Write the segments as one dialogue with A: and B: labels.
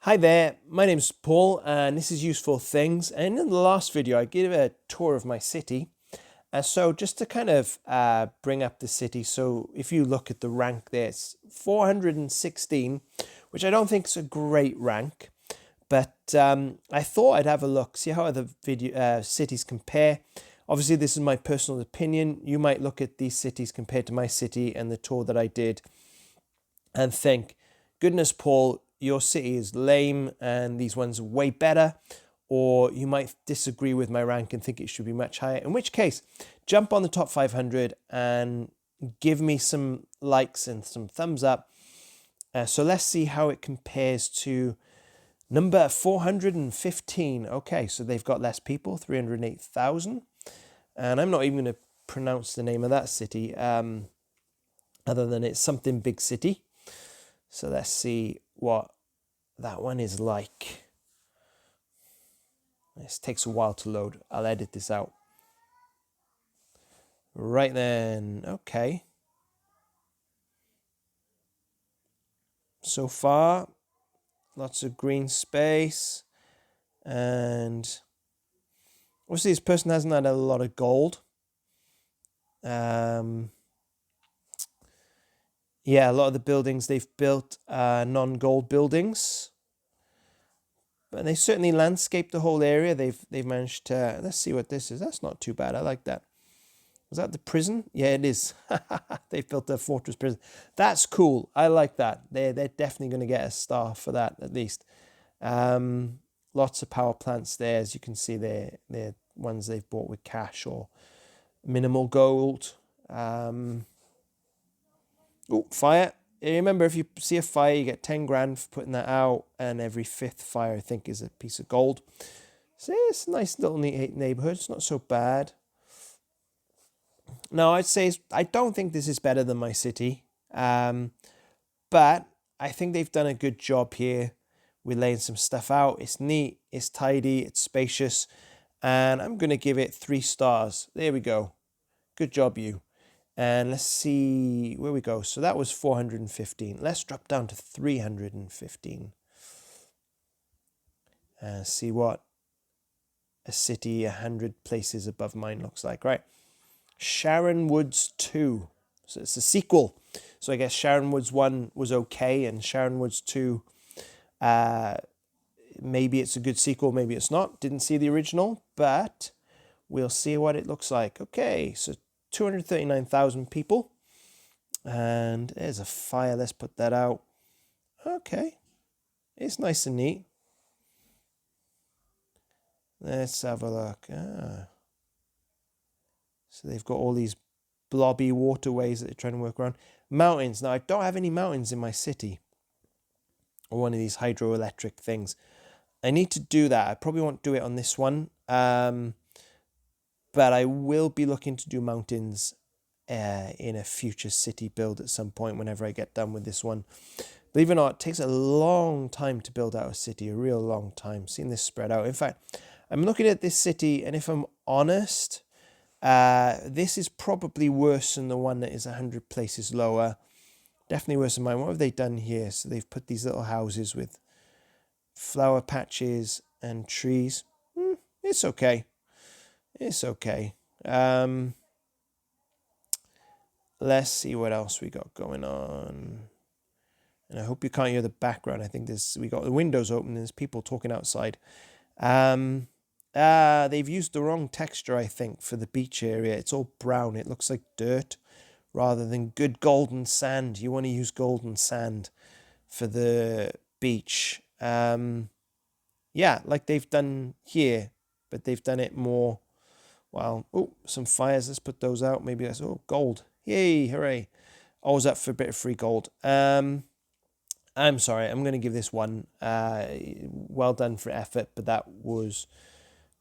A: Hi there, my name's Paul and this is Useful Things, and in the last video I gave a tour of my city. So just to kind of bring up the city, so if you look at the rank there, it's 416, which I don't think is a great rank, but I thought I'd have a look, see how other cities compare. Obviously this is my personal opinion. You might look at these cities compared to my city and the tour that I did and think, goodness, Paul, your city is lame and these ones are way better. Or you might disagree with my rank and think it should be much higher. In which case, jump on the top 500 and give me some likes and some thumbs up. So let's see how it compares to number 415. Okay, so they've got less people, 308,000. And I'm not even going to pronounce the name of that city, other than it's something big city. So let's see what that one is like. This takes a while to load. I'll edit this out. Right then, okay. So far, lots of green space. And obviously this person hasn't had a lot of gold. Yeah, a lot of the buildings they've built are non-gold buildings. But they certainly landscaped the whole area. They've managed to, let's see what this is. That's not too bad. I like that. Was that the prison? Yeah, it is. They've built a fortress prison. That's cool. I like that. They're definitely going to get a star for that, at least. Lots of power plants there. As you can see, they're ones they've bought with cash or minimal gold. Oh, fire. Remember, if you see a fire, you get 10 grand for putting that out. And every fifth fire, I think, is a piece of gold. So it's a nice little neighborhood. It's not so bad. No, I'd say I don't think this is better than my city, but I think they've done a good job here. We're laying some stuff out. It's neat, it's tidy, it's spacious, and I'm going to give it 3 stars. There we go. Good job, you. And let's see where we go. So that was 415. Let's drop down to 315 and see what a city 100 places above mine looks like. Right. Sharon Woods 2. So it's a sequel. So I guess Sharon Woods 1 was okay, and Sharon Woods 2, maybe it's a good sequel, maybe it's not. Didn't see the original, but we'll see what it looks like. Okay, so 239,000 people. And there's a fire. Let's put that out. Okay, it's nice and neat. Let's have a look. So they've got all these blobby waterways that they're trying to work around. Mountains. Now, I don't have any mountains in my city, or one of these hydroelectric things. I need to do that. I probably won't do it on this one. But I will be looking to do mountains in a future city build at some point whenever I get done with this one. Believe it or not, it takes a long time to build out a city, a real long time. Seeing this spread out. In fact, I'm looking at this city, and if I'm honest, this is probably worse than the one that is 100 places lower. Definitely worse than mine. What have they done here? So they've put these little houses with flower patches and trees. It's okay. It's okay. Let's see what else we got going on. And I hope you can't hear the background. I think we got the windows open and there's people talking outside. They've used the wrong texture, I think, for the beach area. It's all brown. It looks like dirt rather than good golden sand. You want to use golden sand for the beach. Yeah, like they've done here, but they've done it more. Well, oh, some fires. Let's put those out. Maybe that's, oh, gold. Yay, hooray. Always up for a bit of free gold. I'm sorry. I'm going to give this one well done for effort, but that was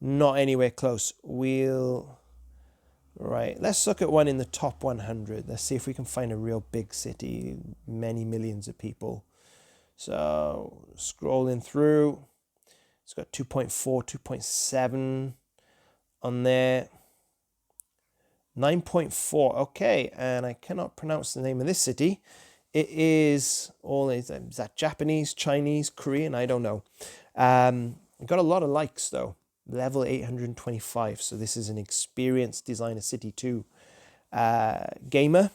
A: not anywhere close. Right, let's look at one in the top 100. Let's see if we can find a real big city, many millions of people. So, scrolling through. It's got 2.4, 2.7 on there. 9.4, okay, and I cannot pronounce the name of this city. It is all, is that Japanese, Chinese, Korean? I don't know. Got a lot of likes though. Level 825. So this is an experienced Designer City 2 gamer.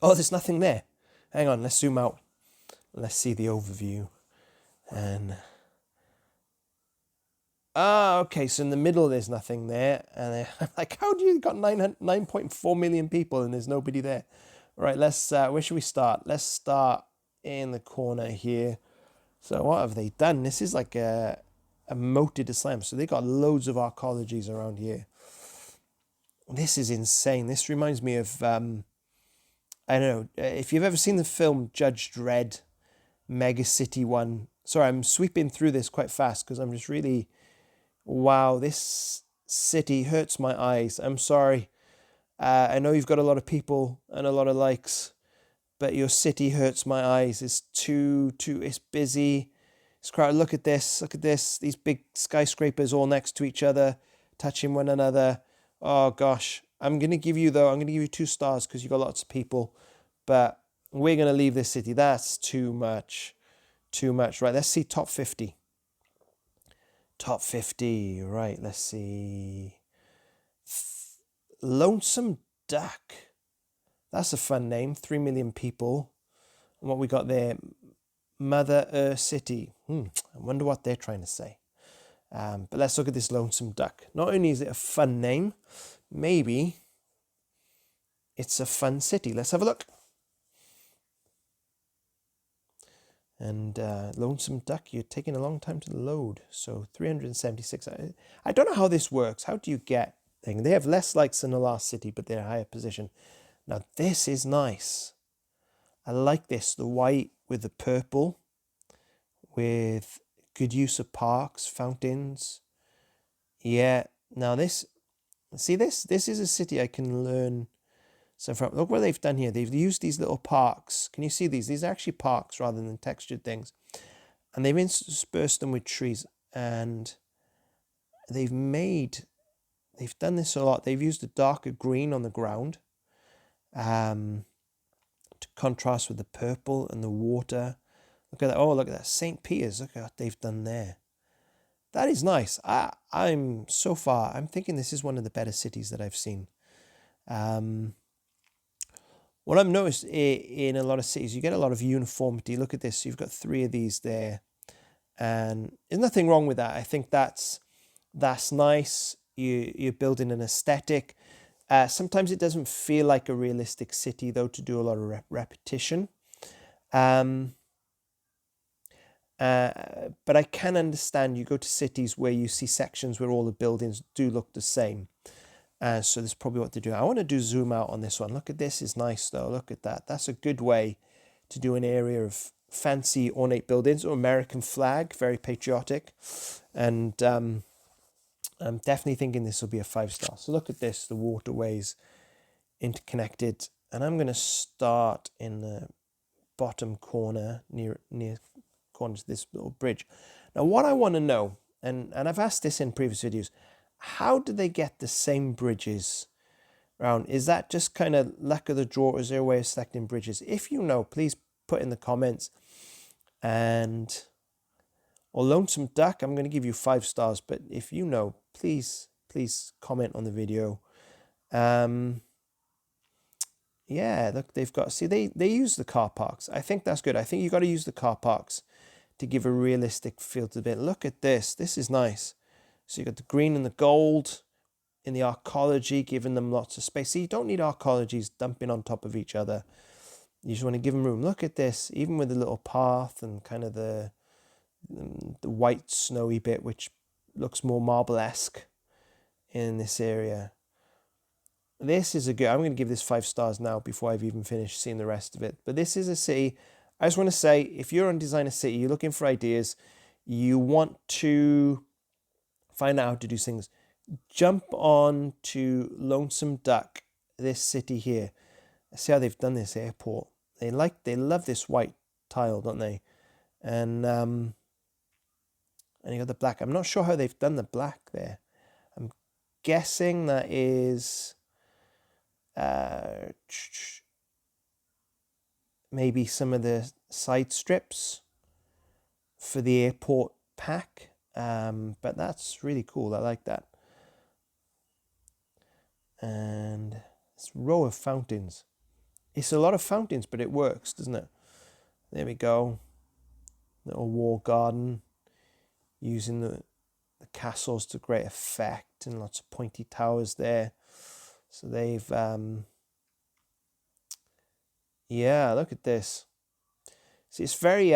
A: Oh, there's nothing there. Hang on, let's zoom out. Let's see the overview. And okay, so in the middle there's nothing there. And I'm like, how do you got 9.4 million people and there's nobody there? All right, let's where should we start? Let's start in the corner here. So what have they done? This is like a moated asylum. So they got loads of arcologies around here. This is insane. This reminds me of I don't know if you've ever seen the film Judge Dredd, Mega City 1. Sorry, I'm sweeping through this quite fast because I'm just really, wow, this city hurts my eyes. I'm sorry. I know you've got a lot of people and a lot of likes, but your city hurts my eyes. It's it's busy. It's crowded. Look at this. These big skyscrapers all next to each other, touching one another. Oh gosh. I'm going to give you 2 stars because you got lots of people, but we're going to leave this city. That's too much. Right, let's see top 50. Top 50, right, let's see. Lonesome Duck. That's a fun name, 3 million people. And what we got there, Mother Earth City. I wonder what they're trying to say. But let's look at this Lonesome Duck. Not only is it a fun name, maybe it's a fun city. Let's have a look. And Lonesome Duck, you're taking a long time to load. So 376. I don't know how this works. How do you get thing? They have less likes than the last city, but they're a higher position. Now this is nice. I like this. The white with the purple, with good use of parks, fountains. Yeah. Now this, see this? This is a city I can learn. So from, look what they've done here. They've used these little parks. Can you see these? These are actually parks rather than textured things. And they've interspersed them with trees. And they've done this a lot. They've used a darker green on the ground to contrast with the purple and the water. Look at that. Oh, look at that. St. Peter's. Look at what they've done there. That is nice. I'm thinking this is one of the better cities that I've seen. What I've noticed in a lot of cities, you get a lot of uniformity. Look at this. You've got 3 of these there. And there's nothing wrong with that. I think that's nice. You're building an aesthetic. Sometimes it doesn't feel like a realistic city, though, to do a lot of repetition. But I can understand you go to cities where you see sections where all the buildings do look the same. So that's probably what to do. I want to do zoom out on this one. Look at this. It's nice, though. Look at that. That's a good way to do an area of fancy ornate buildings or American flag. Very patriotic. And I'm definitely thinking this will be a 5-star. So look at this. The waterways interconnected. And I'm going to start in the bottom corner near corner to this little bridge. Now, what I want to know, and I've asked this in previous videos, how do they get the same bridges around? Is that just kind of luck of the draw, or is there a way of selecting bridges? If you know, please put in the comments. And Lonesome Duck, I'm going to give you 5 stars, but if you know, please comment on the video. Yeah, look, they've got, see, they use the car parks. I think that's good. I think you got to use the car parks to give a realistic feel to the bit. Look at this. This is nice. So you got the green and the gold in the arcology, giving them lots of space. So you don't need arcologies dumping on top of each other. You just want to give them room. Look at this, even with the little path and kind of the white snowy bit, which looks more marble-esque in this area. This is a good, I'm going to give this 5 stars now before I've even finished seeing the rest of it. But this is a city. I just want to say, if you're on Designer City, you're looking for ideas, you want to find out how to do things, jump on to Lonesome Duck, this city here. See how they've done this airport. They love this white tile, don't they? And you got the black. I'm not sure how they've done the black there. I'm guessing that is maybe some of the side strips for the airport pack. But that's really cool. I like that. And this row of fountains. It's a lot of fountains, but it works, doesn't it? There we go. Little wall garden, using the castles to great effect, and lots of pointy towers there. So they've, yeah, look at this. See, it's very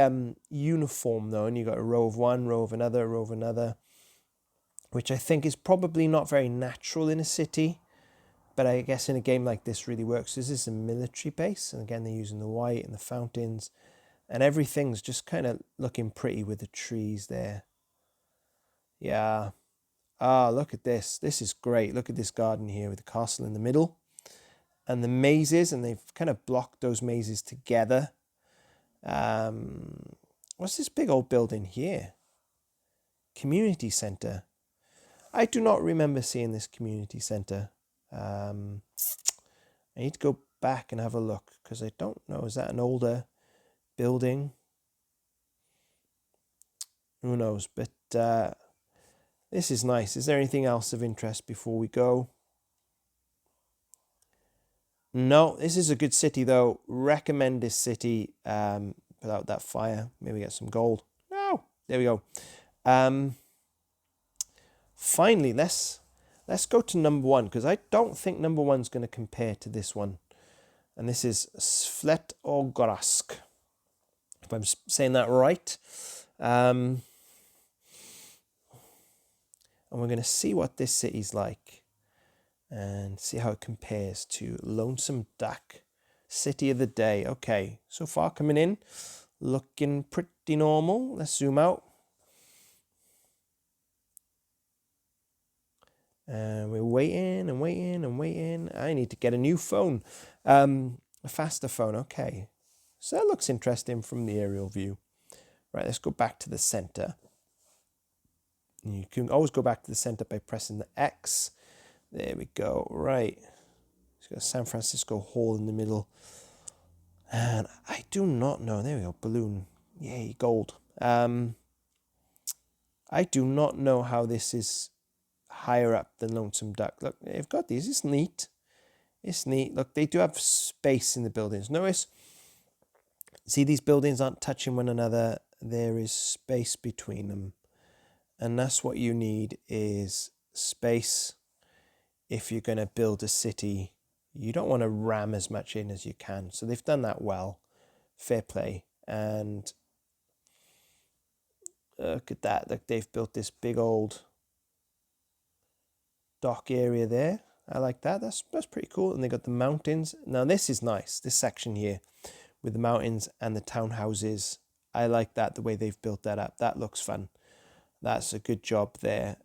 A: uniform though, and you've got a row of one, row of another, row of another, which I think is probably not very natural in a city, but I guess in a game like this really works. This is a military base, and again, they're using the white and the fountains, and everything's just kind of looking pretty with the trees there. Yeah. Ah, look at this. This is great. Look at this garden here with the castle in the middle and the mazes, and they've kind of blocked those mazes together. What's this big old building here? Community center. I do not remember seeing this community center. I need to go back and have a look because I don't know. Is that an older building? Who knows? But this is nice. Is there anything else of interest before we go? No, this is a good city though. Recommend this city. Without that fire, maybe get some gold. No, there we go. Finally, let's go to number one, because I don't think number one's going to compare to this one. And this is Svetogorsk, if I'm saying that right. And we're going to see what this city's like and see how it compares to Lonesome Duck, City of the Day. Okay, so far coming in, looking pretty normal. Let's zoom out. And we're waiting and waiting and waiting. I need to get a new phone, a faster phone. Okay, so that looks interesting from the aerial view. Right, let's go back to the center. You can always go back to the center by pressing the X. There we go. Right. It's got a San Francisco hole in the middle. And I do not know. There we go. Balloon. Yay, gold. I do not know how this is higher up than Lonesome Duck. Look, they've got these. It's neat. It's neat. Look, they do have space in the buildings. Notice, see, these buildings aren't touching one another. There is space between them. And that's what you need, is space. If you're going to build a city, you don't want to ram as much in as you can. So they've done that well. Fair play. And look at that. Look, they've built this big old dock area there. I like that. That's pretty cool. And they got the mountains. Now this is nice. This section here with the mountains and the townhouses. I like that, the way they've built that up. That looks fun. That's a good job there.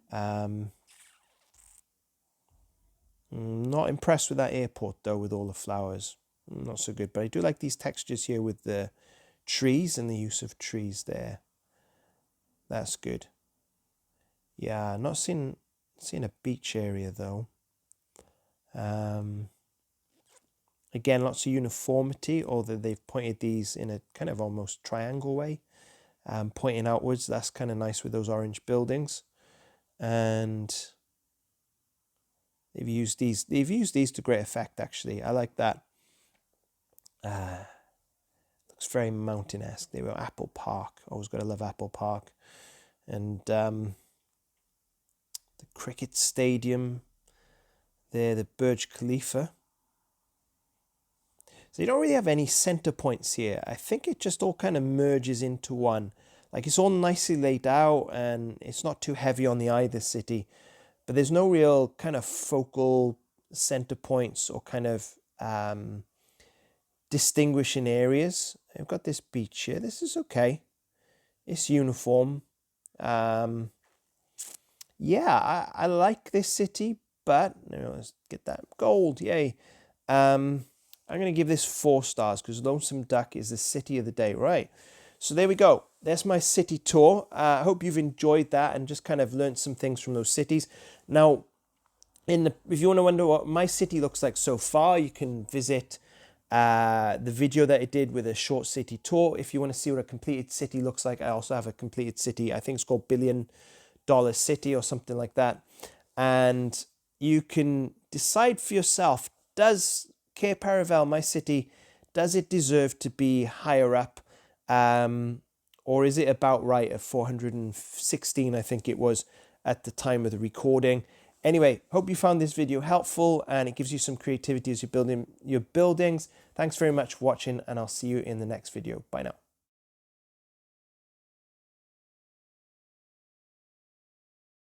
A: Not impressed with that airport though, with all the flowers. Not so good. But I do like these textures here with the trees and the use of trees there. That's good. Yeah, not seen a beach area though. Again, lots of uniformity, although they've pointed these in a kind of almost triangle way, pointing outwards. That's kind of nice with those orange buildings. And they've used these to great effect, actually. I like that. Looks very mountain-esque. They were Apple Park. Always got to love Apple Park. And the cricket stadium there, the Burj Khalifa. So you don't really have any center points here. I think it just all kind of merges into one. Like, it's all nicely laid out and it's not too heavy on the either city. But there's no real kind of focal center points or kind of distinguishing areas. I've got this beach here. This is okay. It's uniform. Yeah, I like this city, but let's get that gold. Yay. I'm going to give this 4 stars because Lonesome Duck is the city of the day. Right. So there we go. There's my city tour. I hope you've enjoyed that and just kind of learned some things from those cities. Now, if you want to wonder what my city looks like so far, you can visit the video that I did with a short city tour. If you want to see what a completed city looks like, I also have a completed city. I think it's called $1 Billion City or something like that. And you can decide for yourself, does Cape Paravel, my city, does it deserve to be higher up? Or is it about right at 416, I think it was, at the time of the recording? Anyway, hope you found this video helpful and it gives you some creativity as you're building your buildings. Thanks very much for watching, and I'll see you in the next video. Bye now.